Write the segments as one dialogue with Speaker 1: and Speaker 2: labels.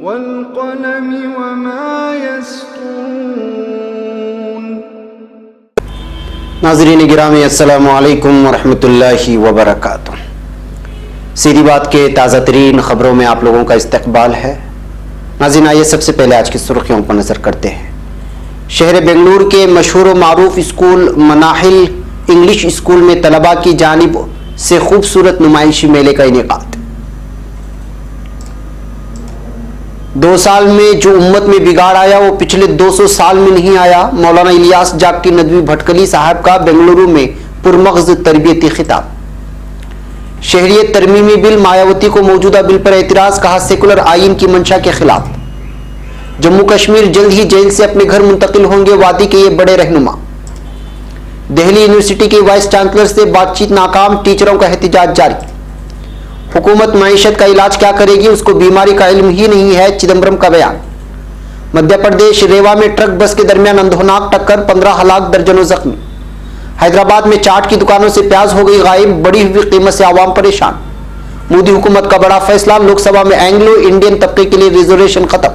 Speaker 1: والقلم وما يسطرون۔
Speaker 2: ناظرین گرامی السلام علیکم ورحمۃ اللہ وبرکاتہ۔ سیدھی بات کے تازہ ترین خبروں میں آپ لوگوں کا استقبال ہے۔ ناظرین آئیے سب سے پہلے آج کی سرخیوں پر نظر کرتے ہیں۔ شہر بنگلور کے مشہور و معروف اسکول مناحل انگلش اسکول میں طلباء کی جانب سے خوبصورت نمائشی میلے کا انعقاد۔ 2 سال میں جو امت میں بگاڑ آیا وہ پچھلے 200 سال میں نہیں آیا، مولانا الیاس جاگٹی ندوی بھٹکلی صاحب کا بنگلورو میں پرمغز تربیتی خطاب۔ شہریت ترمیمی بل مایاوتی کو موجودہ بل پر اعتراض، کہا سیکولر آئین کی منشا کے خلاف۔ جموں کشمیر جلد ہی جیل سے اپنے گھر منتقل ہوں گے، وادی کے یہ بڑے رہنما۔ دہلی یونیورسٹی کے وائس چانسلر سے بات چیت ناکام، ٹیچروں کا احتجاج جاری۔ حکومت معیشت کا علاج کیا کرے گی، اس کو بیماری کا علم ہی نہیں ہے، چدمبرم کا بیان۔ مدھیہ پردیش ریوا میں ٹرک بس کے درمیان اندھوناک ٹکر، 15 ہلاک درجنوں زخمی۔ حیدرآباد میں چاٹ کی دکانوں سے پیاز ہو گئی غائب، بڑی ہوئی قیمت سے عوام پریشان۔ مودی حکومت کا بڑا فیصلہ، لوک سبھا میں اینگلو انڈین طبقے کے لیے ریزرویشن ختم۔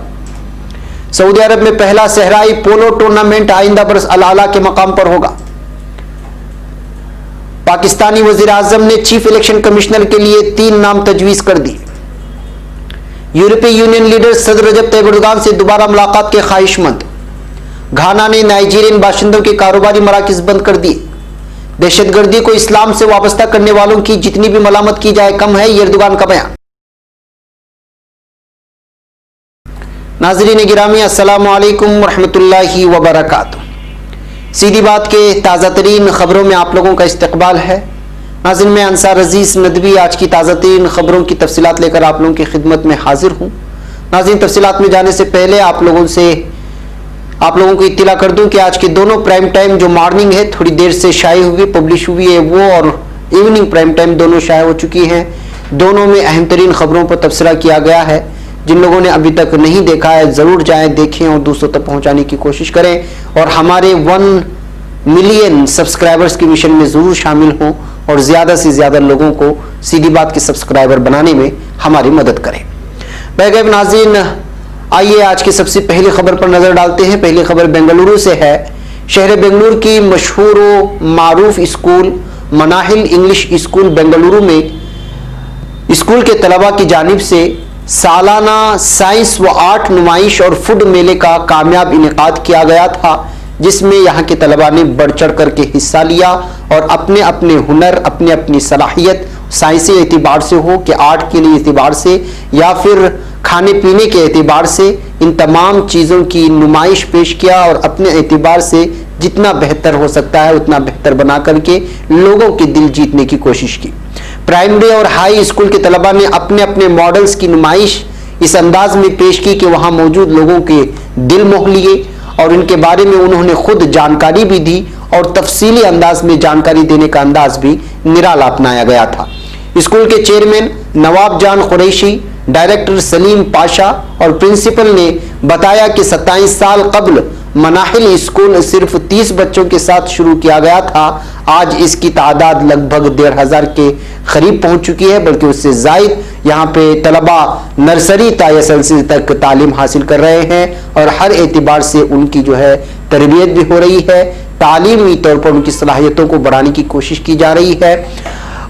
Speaker 2: سعودی عرب میں پہلا صحرائی پولو ٹورنامنٹ آئندہ برس العلا کے مقام پر ہوگا۔ پاکستانی وزیر اعظم نے چیف الیکشن کمشنر کے لیے 3 نام تجویز کر دی۔ یورپی یونین لیڈر صدر رجب طیب ایردوان سے دوبارہ ملاقات کے خواہش مند۔ گھانا نے نائجیرین باشندوں کے کاروباری مراکز بند کر دیے۔ دہشت گردی کو اسلام سے وابستہ کرنے والوں کی جتنی بھی ملامت کی جائے کم ہے، یہ ایردوان کا بیان۔ ناظرین گرامی السلام علیکم ورحمۃ اللہ وبرکاتہ۔ سیدھی بات کے تازہ ترین خبروں میں آپ لوگوں کا استقبال ہے۔ ناظرین میں انصار عزیز ندوی آج کی تازہ ترین خبروں کی تفصیلات لے کر آپ لوگوں کی خدمت میں حاضر ہوں۔ ناظرین تفصیلات میں جانے سے پہلے آپ لوگوں کو اطلاع کر دوں کہ آج کے دونوں پرائم ٹائم جو مارننگ ہے تھوڑی دیر سے شائع ہوئی پبلش ہوئی ہے وہ، اور ایوننگ پرائم ٹائم دونوں شائع ہو چکی ہیں۔ دونوں میں اہم ترین خبروں پر تبصرہ کیا گیا ہے۔ جن لوگوں نے ابھی تک نہیں دیکھا ہے ضرور جائیں، دیکھیں اور دوسروں تک پہنچانے کی کوشش کریں، اور ہمارے 1 ملین سبسکرائبرز کی مشن میں ضرور شامل ہوں اور زیادہ سے زیادہ لوگوں کو سیدھی بات کے سبسکرائبر بنانے میں ہماری مدد کریں۔ بہرکیف ناظرین آئیے آج کی سب سے پہلی خبر پر نظر ڈالتے ہیں۔ پہلی خبر بنگلورو سے ہے۔ شہر بنگلور کی مشہور و معروف school Manahil English school Bengaluru میں اسکول کے طلباء کی جانب سے سالانہ سائنس و آرٹ نمائش اور فوڈ میلے کا کامیاب انعقاد کیا گیا تھا، جس میں یہاں کے طلباء نے بڑھ چڑھ کر کے حصہ لیا اور اپنے اپنے ہنر، اپنی صلاحیت سائنسی اعتبار سے ہو کہ آرٹ کے لیے اعتبار سے یا پھر کھانے پینے کے اعتبار سے، ان تمام چیزوں کی نمائش پیش کیا اور اپنے اعتبار سے جتنا بہتر ہو سکتا ہے اتنا بہتر بنا کر کے لوگوں کے دل جیتنے کی کوشش کی۔ پرائمری اور ہائی اسکول کے طلباء نے اپنے اپنے ماڈلز کی نمائش اس انداز میں پیش کی کہ وہاں موجود لوگوں کے دل موہ لیے، اور ان کے بارے میں انہوں نے خود جانکاری بھی دی اور تفصیلی انداز میں جانکاری دینے کا انداز بھی نرالا اپنایا گیا تھا۔ اسکول کے چیئرمین نواب جان قریشی، ڈائریکٹر سلیم پاشا اور پرنسپل نے بتایا کہ 27 سال قبل مناحل اسکول صرف 30 بچوں کے ساتھ شروع کیا گیا تھا، آج اس کی تعداد لگ بھگ 1500 کے قریب پہنچ چکی ہے، بلکہ اس سے زائد یہاں پہ طلباء نرسری تا ایسلسی تک تعلیم حاصل کر رہے ہیں اور ہر اعتبار سے ان کی جو ہے تربیت بھی ہو رہی ہے، تعلیمی طور پر ان کی صلاحیتوں کو بڑھانے کی کوشش کی جا رہی ہے۔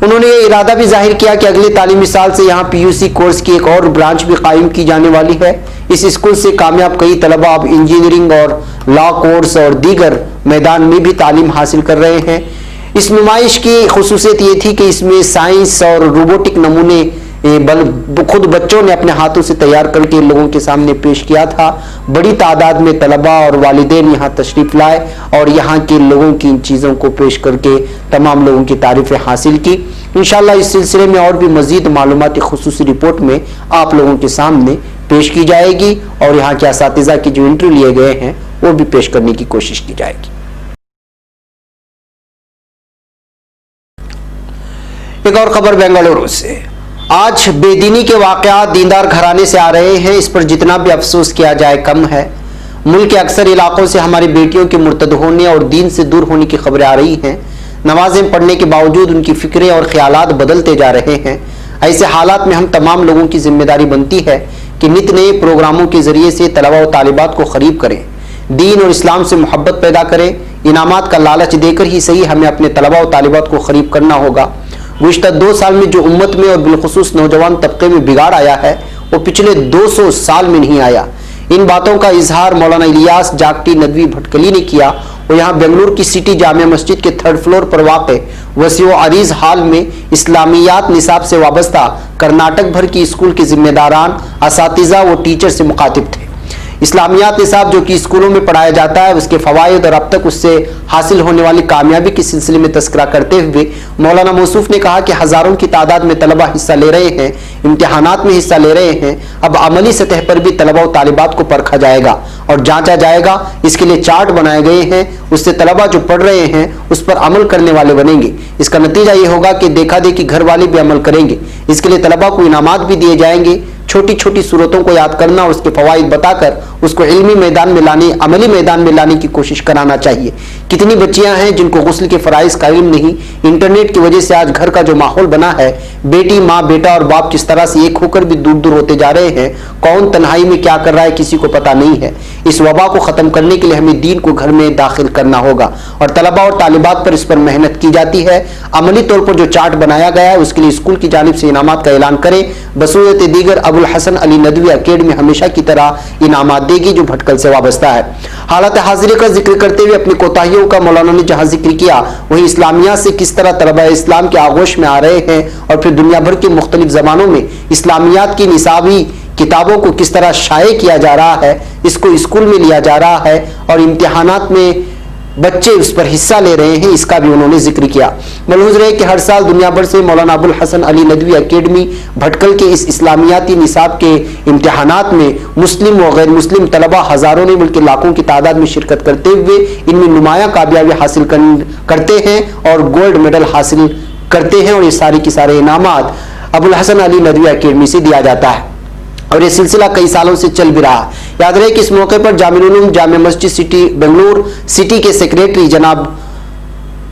Speaker 2: انہوں نے یہ ارادہ بھی ظاہر کیا کہ اگلے تعلیمی سال سے یہاں PUC کورس کی ایک اور برانچ بھی قائم کی جانے والی ہے۔ اس اسکول سے کامیاب کئی طلباء اب انجینئرنگ اور لا کورس اور دیگر میدان میں بھی تعلیم حاصل کر رہے ہیں۔ اس نمائش کی خصوصیت یہ تھی کہ اس میں سائنس اور روبوٹک نمونے خود بچوں نے اپنے ہاتھوں سے تیار کر کے لوگوں کے سامنے پیش کیا تھا۔ بڑی تعداد میں طلباء اور والدین یہاں تشریف لائے اور یہاں کے لوگوں کی ان چیزوں کو پیش کر کے تمام لوگوں کی تعریفیں حاصل کی۔ انشاءاللہ اس سلسلے میں اور بھی مزید معلوماتی خصوصی رپورٹ میں آپ لوگوں کے سامنے پیش کی جائے گی اور یہاں کے اساتذہ کی جو انٹرویو لیے گئے ہیں وہ بھی پیش کرنے کی کوشش کی جائے گی۔ ایک اور خبر بنگلورو سے۔ آج بے دینی کے واقعات دیندار گھرانے سے آ رہے ہیں، اس پر جتنا بھی افسوس کیا جائے کم ہے۔ ملک کے اکثر علاقوں سے ہماری بیٹیوں کے مرتد ہونے اور دین سے دور ہونے کی خبریں آ رہی ہیں۔ نمازیں پڑھنے کے باوجود ان کی فکریں اور خیالات بدلتے جا رہے ہیں۔ ایسے حالات میں ہم تمام لوگوں کی ذمہ داری بنتی ہے کہ नित नए प्रोग्रामों के जरिए से तलबा और तालिबात को करीब करें, दीन और इस्लाम से मोहब्बत पैदा करें। इनामात का लालच देकर ही सही हमें अपने तलबा और तालिबात को करीब करना होगा। गुज़िश्ता 2 साल में जो उम्मत में और बिलखुसूस नौजवान तबके में बिगाड़ आया है वो पिछले 200 साल में नहीं आया। इन बातों का इजहार मौलाना इलियास जागटी नदवी भटकली ने किया। वो यहाँ बेंगलुरु की सिटी जामिया मस्जिद के 3rd फ्लोर पर वाक़े वसी व अरीज हाल में इस्लामियात निसाब से वाबस्ता कर्नाटक भर की स्कूल के जिम्मेदारान, असातिज़ा व टीचर से मुखातिब थे। इस्लामियात निसाब जो कि स्कूलों में पढ़ाया जाता है उसके फ़वाइद और अब तक उससे हासिल होने वाली कामयाबी के सिलसिले में तस्करा करते हुए मौलाना मौसूफ ने कहा कि हज़ारों की तादाद में तलबा हिस्सा ले रहे हैं, इम्तिहानात में हिस्सा ले रहे हैं। अब अमली सतह पर भी तलबा और तालिबात को परखा जाएगा और जांचा जाएगा। इसके लिए चार्ट बनाए गए हैं, उससे तलबा जो पढ़ रहे हैं उस पर अमल करने वाले बनेंगे। इसका नतीजा ये होगा कि देखा देखी घर वाले भी अमल करेंगे। इसके लिए तलबा को इनामात भी दिए जाएंगे। छोटी छोटी सूरतों को याद करना और उसके फवाइद बताकर उसको इल्मी मैदान में लाने, अमली मैदान में लाने की कोशिश कराना चाहिए। कितनी बच्चियां हैं जिनको गुस्ल के फराइज का इल्म नहीं। इंटरनेट की वजह से आज घर का जो माहौल बना है, बेटी, माँ, बेटा और बाप किस तरह से एक होकर भी दूर दूर होते जा रहे हैं। कौन तन्हाई में क्या कर रहा है किसी को पता नहीं है। इस वबा को ख़त्म करने के लिए हमें दीन को घर में दाखिल करना होगा और तलबा और तालिबात पर इस पर मेहनत की जाती है। अमली तौर पर जो चार्ट बनाया गया है उसके लिए स्कूल की जानिब से इनामात का ऐलान करें। बसूरत दीगर अबुल हसन अली नदवी अकेडमी हमेशा की तरह इनामात देगी जो भटकल से वाबस्ता है। हालत हाजिर का जिक्र करते हुए अपनी कोताहियों का मौलाना ने जहां जिक्र किया वहीं इस्लामिया से किस तरह तलबा इस्लाम के आगोश में आ रहे हैं और फिर दुनिया भर के मुख्तलिफ जमानों में इस्लामियात की निसाबी किताबों को किस तरह शाये किया जा रहा है, इसको स्कूल में लिया जा रहा है और इम्तिहानात में बच्चे उस पर हिस्सा ले रहे हैं, इसका भी उन्होंने जिक्र किया। मलहूज रहे कि हर साल दुनिया भर से मौलाना अबुल हसन अली नदवी अकेडमी भटकल के इस इस्लामियाती निसाब के इम्तिहानात में मुस्लिम व गैर मुस्लिम तलबा हज़ारों ने बल्कि लाखों की तादाद में शिरकत करते हुए इनमें नुमाया कामयाबी हासिल करते हैं और गोल्ड मेडल हासिल करते हैं और ये सारे के सारे इनामात अबुल हसन अली नदवी अकेडमी से दिया जाता है और ये सिलसिला कई सालों से चल भी रहा। याद रहे कि इस मौके पर जामिया उलूम जामिया मस्जिद सिटी बेंगलुरु सिटी के सेक्रेटरी जनाब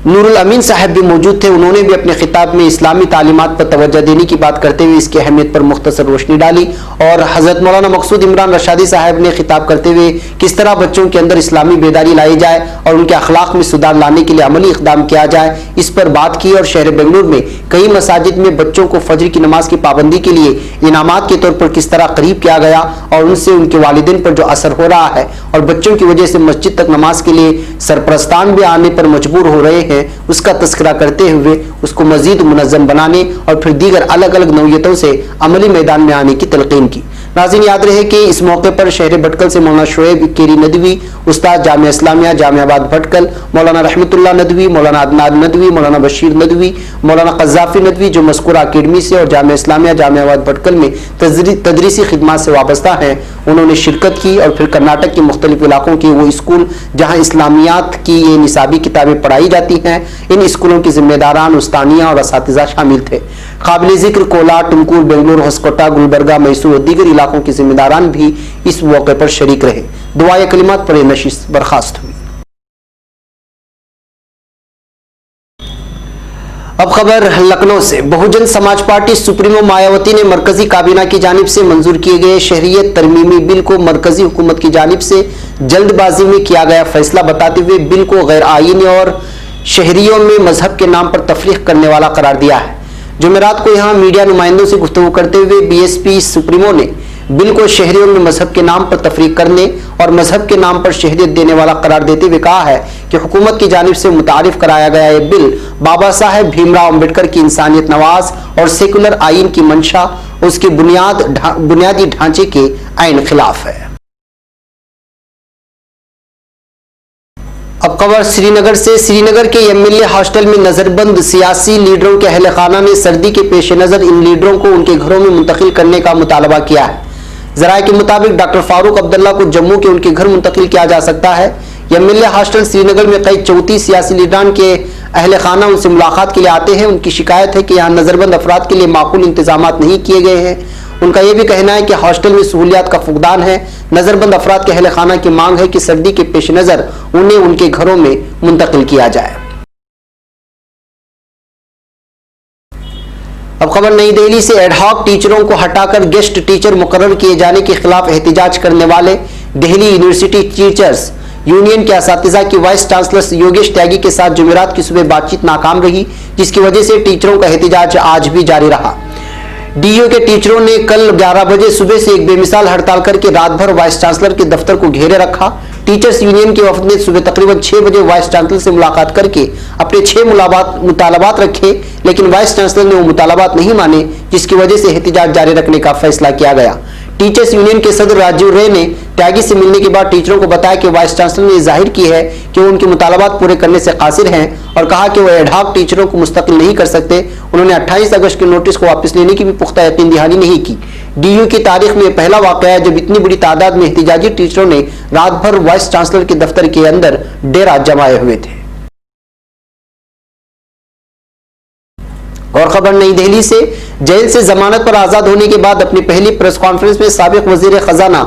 Speaker 2: नूरुल अमीन साहब भी मौजूद थे। उन्होंने भी अपने खिताब में इस्लामी तालीमात पर तवज्जो देने की बात करते हुए इसकी अहमियत पर मुख्तसर रोशनी डाली और हज़रत मौलाना मकसूद इमरान रशादी साहब ने खिताब करते हुए किस तरह बच्चों के अंदर इस्लामी बेदारी लाई जाए और उनके अखलाक में सुधार लाने के लिए अमली इक़दाम किया जाए, इस पर बात की। और शहर बेंगलुरु में कई मसाजिद में बच्चों को फजर की नमाज की पाबंदी के लिए इनामात के तौर पर किस तरह करीब किया गया और उनसे उनके वालिदैन पर जो असर हो रहा है और बच्चों की वजह से मस्जिद तक नमाज के लिए सरपरस्तान भी आने पर मजबूर हो रहे हैं, उसका तस्करा करते हुए उसको मजीद मुनज़्ज़म बनाने और फिर दीगर अलग अलग नौयतों से अमली मैदान में आने की तलकीन की। नाज़रीन याद रहे कि इस मौके पर शहर भटकल से मौलाना शुएब केरी नदवी, उस्ताद जामिया इस्लामिया जामियाबाद भटकल, मौलाना रहमतुल्लाह नदवी, मौलाना अदनान नदवी, मौलाना बशीर नदवी, मौलाना क़ज़्ज़ाफ़ी नदवी जो मज़कूरा अकेडमी से और जामिया इस्लामिया जामियाबाद भटकल में तदरीसी खिदमात से वाबस्ता हैं, उन्होंने शिरकत की और फिर कर्नाटक के मुख्तलिफ इलाकों के वो स्कूल जहाँ इस्लामियात की ये निसाबी किताबें पढ़ाई जाती हैं, इन स्कूलों के जिम्मेदारान, उस्तानिया और असातिज़ा शामिल थे। काबिल जिक्र कोलार, टुमकुर, बेंगलुरु, होसकोटा, गुलबर्गा, मैसूर और दीगर इलाकों के जिम्मेदारान भी इस मौके पर शरीक रहे। दुआए कलिमात पर नशिस्त बर्खास्त हुई। अब खबर लखनऊ से। बहुजन समाज पार्टी सुप्रीमो मायावती ने मरकजी काबीना की जानिब से मंजूर किए गए शहरियत तरमीमी बिल को मरकजी हुकूमत की जानिब से जल्दबाजी में किया गया फैसला बताते हुए बिल को गैर आईनी और शहरियों में मजहब के नाम पर तफरीक करने वाला करार दिया है। जुमेरात को यहाँ मीडिया नुमाइंदों से गुफ्तगू करते हुए बीएसपी सुप्रीमो ने बिल को शहरियों में मजहब के नाम पर तफरीक करने और मजहब के नाम पर शहरियत देने वाला करार देते हुए कहा है कि हुकूमत की जानिब से मुतारिफ कराया गया ये बिल बाबा साहेब भीमराव अम्बेडकर की इंसानियत नवाज और सेकुलर आइन की मंशा उसके बुनियादी ढांचे के आइन खिलाफ है। अब खबर श्रीनगर से। श्रीनगर के एमएलए हॉस्टल में नजरबंद सियासी लीडरों के अहल खाना ने सर्दी के पेश नजर इन लीडरों को उनके घरों में मुंतकिल करने का मुतालबा किया है। ज़राए के मुताबिक डॉक्टर फारूक अब्दुल्ला को जम्मू के उनके घर मुंतकिल किया जा सकता है। एमएलए हॉस्टल श्रीनगर में कई 34 सियासी लीडरान के अहल खाना उनसे मुलाकात के लिए आते हैं। उनकी शिकायत है कि यहाँ नजरबंद अफराद के लिए माकूल इंतजाम नहीं किए गए हैं। उनका यह भी कहना है कि हॉस्टल में सहूलियात का फुकदान है। नजरबंद अफराद के अहल खाना की मांग है कि सर्दी के पेश नज़र उन्हें उनके घरों में मुंतकिल किया जाए। अब खबर नई दिल्ली से एडहॉक टीचरों को हटाकर गेस्ट टीचर मुकर्रर किए जाने के खिलाफ एहतजाज करने वाले दिल्ली यूनिवर्सिटी टीचर्स यूनियन के असातिज़ा की वाइस चांसलर योगेश त्यागी के साथ जुमेरात की सुबह बातचीत नाकाम रही, जिसकी वजह से टीचरों का एहतजाज आज भी जारी रहा। डीयू के टीचरों ने कल 11 बजे सुबह से एक बेमिसाल हड़ताल करके रात भर वाइस चांसलर के दफ्तर को घेरे रखा। टीचर्स यूनियन के वफद ने सुबह तकरीबन 6 बजे वाइस चांसलर से मुलाकात करके अपने 6 मुतालबात रखे, लेकिन वाइस चांसलर ने वो मुतालबात नहीं माने, जिसकी वजह से एहतजाज जारी रखने का फैसला किया गया। टीचर्स यूनियन के सदर राजीव रे ने त्यागी से मिलने के बाद टीचरों को बताया कि वाइस चांसलर ने जाहिर की है कि वो उनके मुतालबात पूरे करने से कासिर हैं और कहा कि वो एडहॉक टीचरों को मुस्तकिल नहीं कर सकते। उन्होंने 28 अगस्त के नोटिस को वापस लेने की भी पुख्ता यकीन दहानी नहीं की। डीयू की तारीख में पहला वाकया है जब इतनी बड़ी तादाद में एहतजाजी टीचरों ने रात भर वाइस चांसलर के दफ्तर के अंदर डेरा जमाए हुए थे। और खबर नई दिल्ली से, जेल से जमानत पर आजाद होने के बाद अपनी पहली प्रेस कॉन्फ्रेंस में साबिक वजीर खजाना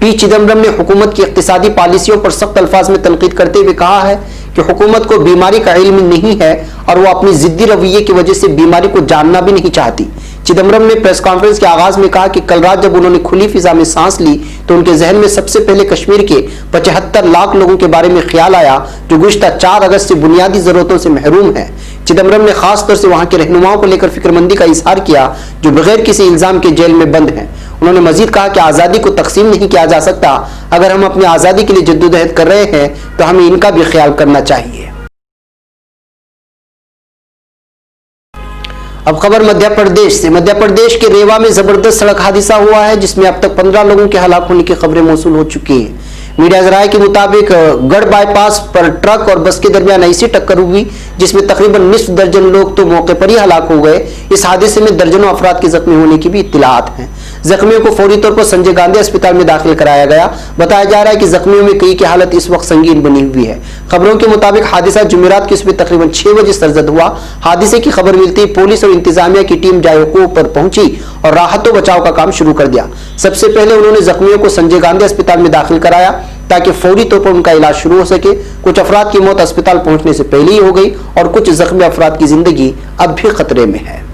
Speaker 2: पी चिदम्बरम ने हुकूमत की इक्तिसादी पॉलिसियों पर सख्त अल्फाज में तनकीद करते हुए कहा है कि हुकूमत को बीमारी का इल्म नहीं है और वो अपनी जिद्दी रवैये की वजह से बीमारी को जानना भी नहीं चाहती। चिदम्बरम ने प्रेस कॉन्फ्रेंस के आगाज में कहा कि कल रात जब उन्होंने खुली फिजा में सांस ली तो उनके जहन में सबसे पहले कश्मीर के 75 लाख लोगों के बारे में ख्याल आया जो गुज़िश्ता 4 अगस्त से बुनियादी जरूरतों से महरूम है। चिदम्बरम ने खास तौर से वहां के रहनुमाओं को लेकर फिक्रमंदी का इजहार किया जो बगैर किसी इल्जाम के जेल में बंद हैं। उन्होंने मजीद कहा कि आज़ादी को तकसीम नहीं किया जा सकता। अगर हम अपनी आज़ादी के लिए जद्दोजहद कर रहे हैं तो हमें इनका भी ख्याल करना चाहिए। अब खबर मध्य प्रदेश से, मध्य प्रदेश के रेवा में जबरदस्त सड़क हादसा हुआ है जिसमें अब तक 15 लोगों के हलाक होने की खबरें मौसूल हो चुकी हैं। मीडिया जराये के मुताबिक गढ़ बाईपास पर ट्रक और बस के दरमियान ऐसी टक्कर हुई जिसमें तकरीबन निस्फ दर्जन लोग तो मौके पर ही हलाक हो गए। इस हादसे में दर्जनों अफराद के जख्मी होने की भी इत्तलात हैं। जख्मियों को फौरी तौर पर संजय गांधी अस्पताल में दाखिल कराया गया। बताया जा रहा है कि जख्मियों में कई की हालत इस वक्त संगीन बनी हुई है। खबरों के मुताबिक हादसा जुमेरात की सुबह तकरीबन 6 बजे सरजद हुआ। हादसे की खबर मिलते ही पुलिस और इंतजामिया की टीम जायको पर पहुंची और राहत व बचाव का काम शुरू कर दिया। सबसे पहले उन्होंने जख्मियों को संजय गांधी अस्पताल में दाखिल कराया ताकि फौरी तौर पर उनका इलाज शुरू हो सके। कुछ अफराद की मौत अस्पताल पहुंचने से पहले ही हो गई और कुछ जख्मी अफराद की जिंदगी अब भी खतरे में है।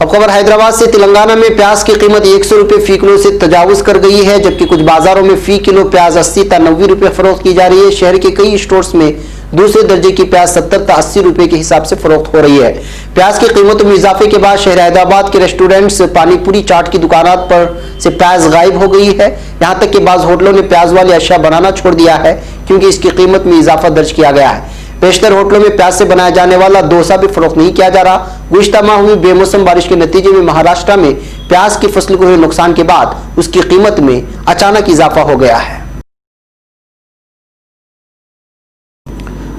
Speaker 2: अब खबर हैदराबाद से, तेलंगाना में प्याज की कीमत 100 रुपए फी किलो से तजावुज कर गई है जबकि कुछ बाजारों में फी किलो प्याज 80 ta 90 रुपए फरोख्त की जा रही है। शहर के कई स्टोर्स में दूसरे दर्जे की प्याज 70 ta 80 रुपए के हिसाब से फरोख्त हो रही है। प्याज की कीमतों में इजाफे के बाद शहर हैदराबाद के रेस्टोरेंट्स, पानीपुरी चाट की दुकानात पर से प्याज गायब हो गई है। यहाँ तक कि बाज़ होटलों ने प्याज वाली अशिया बनाना छोड़ दिया है क्योंकि इसकी कीमत में इजाफा दर्ज किया गया है। बेशतर होटलों में प्याज से बनाया जाने वाला डोसा भी फरोख्त नहीं किया जा रहा। गुज़िश्ता माह हुई बेमौसम बारिश के नतीजे में महाराष्ट्र में प्याज की फसल को हुए नुकसान के बाद उसकी कीमत में अचानक इजाफा हो गया है।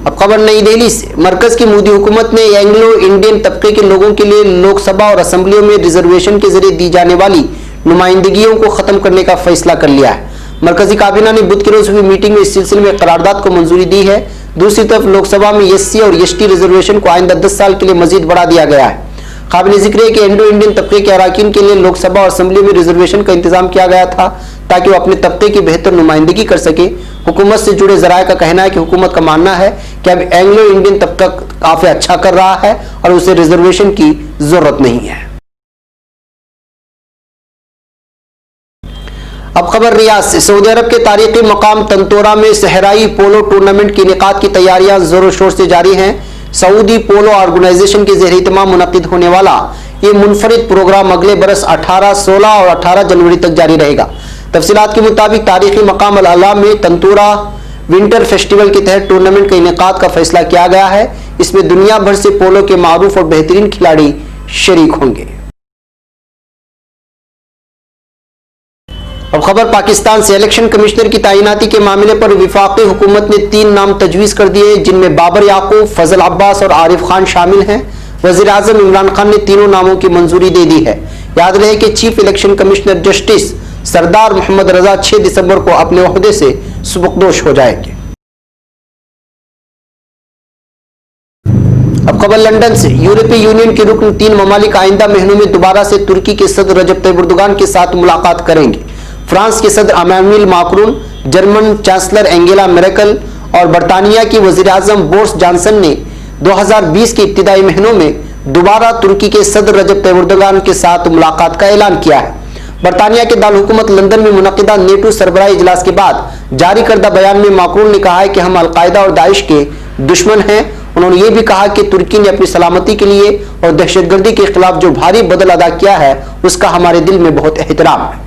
Speaker 2: अब खबर नई दिल्ली से, मरकज की मोदी हुकूमत ने एंग्लो इंडियन तबके के लोगों के लिए लोकसभा और असेंबलियों में रिजर्वेशन के जरिए दी जाने वाली नुमाइंदगियों को खत्म करने का फैसला कर लिया है। मरकजी काबीना ने बुध के रोज हुई मीटिंग में इस सिलसिले में करारदाद को मंजूरी दी है। दूसरी तरफ लोकसभा में एससी और एसटी रिजर्वेशन को आइंदा 10 साल के लिए मजीद बढ़ा दिया गया है। काबिल जिक्र है कि एंग्लो इंडियन तबके के अराकीन के लिए लोकसभा और असेंबली में रिजर्वेशन का इंतजाम किया गया था ताकि वो अपने तबके की बेहतर नुमाइंदगी कर सके। हुकूमत से जुड़े जराये का कहना है कि हुकूमत का मानना है कि अब एंग्लो इंडियन तबका काफी अच्छा कर रहा है और उसे रिजर्वेशन की जरूरत नहीं है। अब खबर रियाद से, सऊदी अरब के तारीखी मकाम तंतोरा में सहराई पोलो टूर्नामेंट की इनेकाद की तैयारियां जोरों शोर से जारी हैं। सऊदी पोलो ऑर्गेनाइजेशन के ज़ेर इत्माम मुनक्किद होने वाला ये मुनफरिद प्रोग्राम अगले बरस 18, 16 और 18 जनवरी तक जारी रहेगा। तफसीलात के मुताबिक तारीखी मकाम अल अला में तंतोरा विंटर फेस्टिवल के तहत टूर्नामेंट के इनेकाद का फैसला किया गया है। इसमें दुनिया भर से पोलो के मारूफ और बेहतरीन खिलाड़ी शरीक होंगे। अब खबर पाकिस्तान से, इलेक्शन कमिश्नर की तैनाती के मामले पर वफाकी हुकूमत ने 3 नाम तजवीज़ कर दिए जिनमें बाबर याकूब, फजल अब्बास और आरिफ खान शामिल हैं। वज़ीर आज़म इमरान खान ने तीनों नामों की मंजूरी दे दी है। याद रहे कि चीफ इलेक्शन कमिश्नर जस्टिस सरदार मोहम्मद रजा 6 दिसंबर को अपने ओहदे से सुबकदोश हो जाएंगे। अब खबर लंदन से, यूरोपीय यूनियन के रुकन 3 ममालिक आइंदा महीनों में दोबारा से तुर्की के सदर रजब तैयब एर्दोगान के साथ मुलाकात करेंगे। फ्रांस के सदर Emmanuel Macron, German chancellor Angela Merkel और बरतानिया की वज़ीर आज़म बोरिस जॉनसन ने 2020 के इब्तिदाई महीनों में दोबारा तुर्की के सदर रजब तैयब एर्दोगान के साथ मुलाकात का ऐलान किया है। बरतानिया के दारुल हुकूमत लंदन में मुनक़िदा नेटो सरबराही इजलास के बाद जारी करदा बयान में माक्रोन ने कहा है कि हम अलकायदा और दाइश के दुश्मन हैं। उन्होंने ये भी कहा कि तुर्की ने अपनी सलामती के लिए और दहशतगर्दी के खिलाफ जो भारी बदल अदा किया है उसका हमारे दिल में बहुत एहतराम है।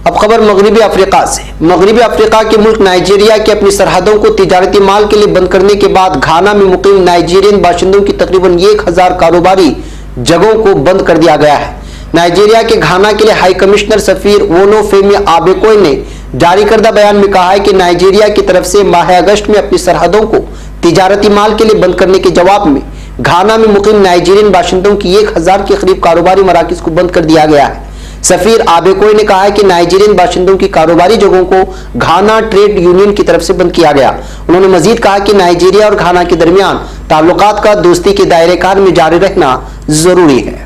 Speaker 2: अब खबर मगरबी अफ्रीका से। मगरबी अफ्रीका के मुल्क नाइजीरिया की अपनी सरहदों को तिजारती माल के लिए बंद करने के बाद घाना में मुकीम नाइजीरियन बाशिंदों की तकरीबन 1000 कारोबारी जगहों को बंद कर दिया गया है। नाइजीरिया के घाना के लिए हाई कमिश्नर सफीर ओनोफेमी आबेकोय ने जारी करदा बयान में कहा है कि नाइजीरिया की तरफ से माह अगस्त में अपनी सरहदों को तिजारती माल के लिए बंद करने के जवाब में घाना में मुकीम नाइजीरियन बाशिंदों की 1000 के करीब कारोबारी मराकज को बंद कर दिया गया है। सफीर आबेकोय ने कहा है कि नाइजीरियन बाशिंदों की कारोबारी जगहों को घाना ट्रेड यूनियन की तरफ से बंद किया गया। उन्होंने मजीद कहा कि नाइजीरिया और घाना के दरमियान ताल्लुकात का दोस्ती के दायरे कार में जारी रखना जरूरी है।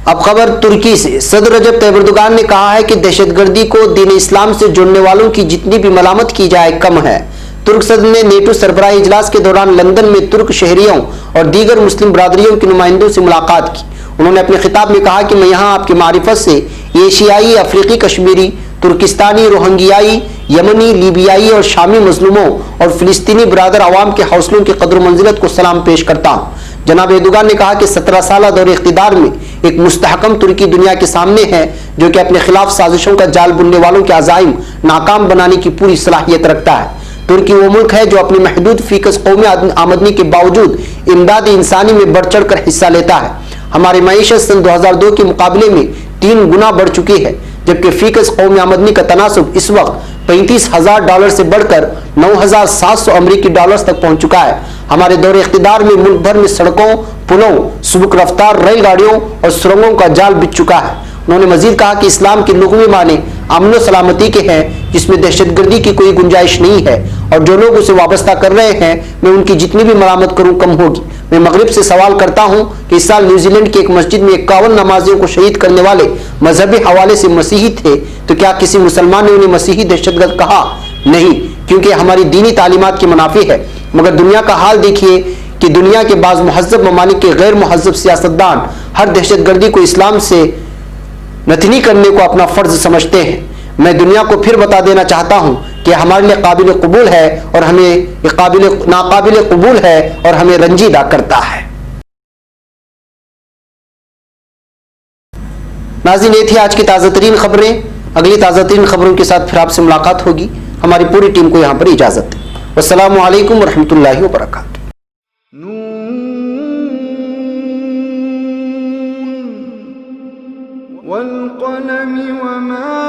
Speaker 2: अब खबर तुर्की से। सदर रजब तैयब एर्दोगान ने कहा है कि दहशतगर्दी को दीन इस्लाम से जोड़ने वालों की जितनी भी मलामत की जाए कम है। तुर्क सदर ने नेटो सरबराही इजलास के दौरान लंदन में तुर्क शहरियों और दीगर मुस्लिम बरादरियों के नुमाइंदों से मुलाकात की। उन्होंने अपने खिताब में कहा कि मैं यहाँ आपकी मारिफत से एशियाई, अफ्रीकी कश्मीरी, तुर्किस्तानी, रोहिंग्याई, यमनी, लीबियाई और शामी मजलूमों और फिलिस्तीनी बरादर अवाम के हौसलों की कदर मंजिलत को सलाम पेश करता हूँ। जनाब एर्दोगान ने कहा कि 17 साल दौरे इख्तिदार में एक मुस्तहकम तुर्की दुनिया के सामने है जो कि अपने खिलाफ साजिशों का जाल बुनने वालों के अज़ाइम नाकाम बनाने की पूरी सलाहियत रखता है। तुर्की वो मुल्क है जो अपनी महदूद फीकस कौमी आमदनी के बावजूद इमदाद इंसानी में बढ़ चढ़ कर हिस्सा लेता है। हमारी मईशत सन 2002 के मुकाबले में 3 गुना बढ़ चुकी है, जबकि फीकस कौमी आमदनी का तनासुब इस वक्त $35,000 से बढ़कर $9,700 अमरीकी डॉलर्स तक पहुंच चुका है। हमारे दौरे इख्तिदार में मुल्क भर में सड़कों, पुलों, सुबुक रफ्तार रेलगाड़ियों और सुरंगों का जाल बिछ चुका है। उन्होंने मजीद कहा कि इस्लाम के लुग़वी माने अमन सलामती के हैं, जिसमें दहशतगर्दी की कोई गुंजाइश नहीं है और जो लोग उसे वाबस्ता कर रहे हैं मैं उनकी जितनी भी मरामत करूं कम होगी। मैं मगरिब से सवाल करता हूं कि इस साल न्यूजीलैंड की एक मस्जिद में 51 नमाजियों को शहीद करने वाले मजहबी हवाले से मसीही थे, तो क्या किसी मुसलमान ने उन्हें मसीही दहशतगर्द कहा? नहीं, क्योंकि हमारी दीनी तालीमात की मुनाफी है। मगर दुनिया का हाल देखिए कि दुनिया के बाज़ मुहज़्ज़ब ममालिक के गैर मुहज़्ज़ब सियासतदान हर दहशतगर्दी को इस्लाम से नथनी करने को अपना फर्ज समझते हैं। मैं दुनिया को फिर बता देना चाहता हूं कि हमारे लिए काबिल कबूल है और हमें नाकाबिल कबूल है और हमें रंजीदा करता है। नाज़रीन, ये थी आज की ताज़ा तरीन खबरें। अगली ताज़ा तरीन खबरों के साथ फिर आपसे मुलाकात होगी। हमारी पूरी टीम को यहाँ पर इजाज़त है। अस्सलामु अलैकुम वरहमतुल्लाहि वबरकातुहू।
Speaker 1: والقلم وما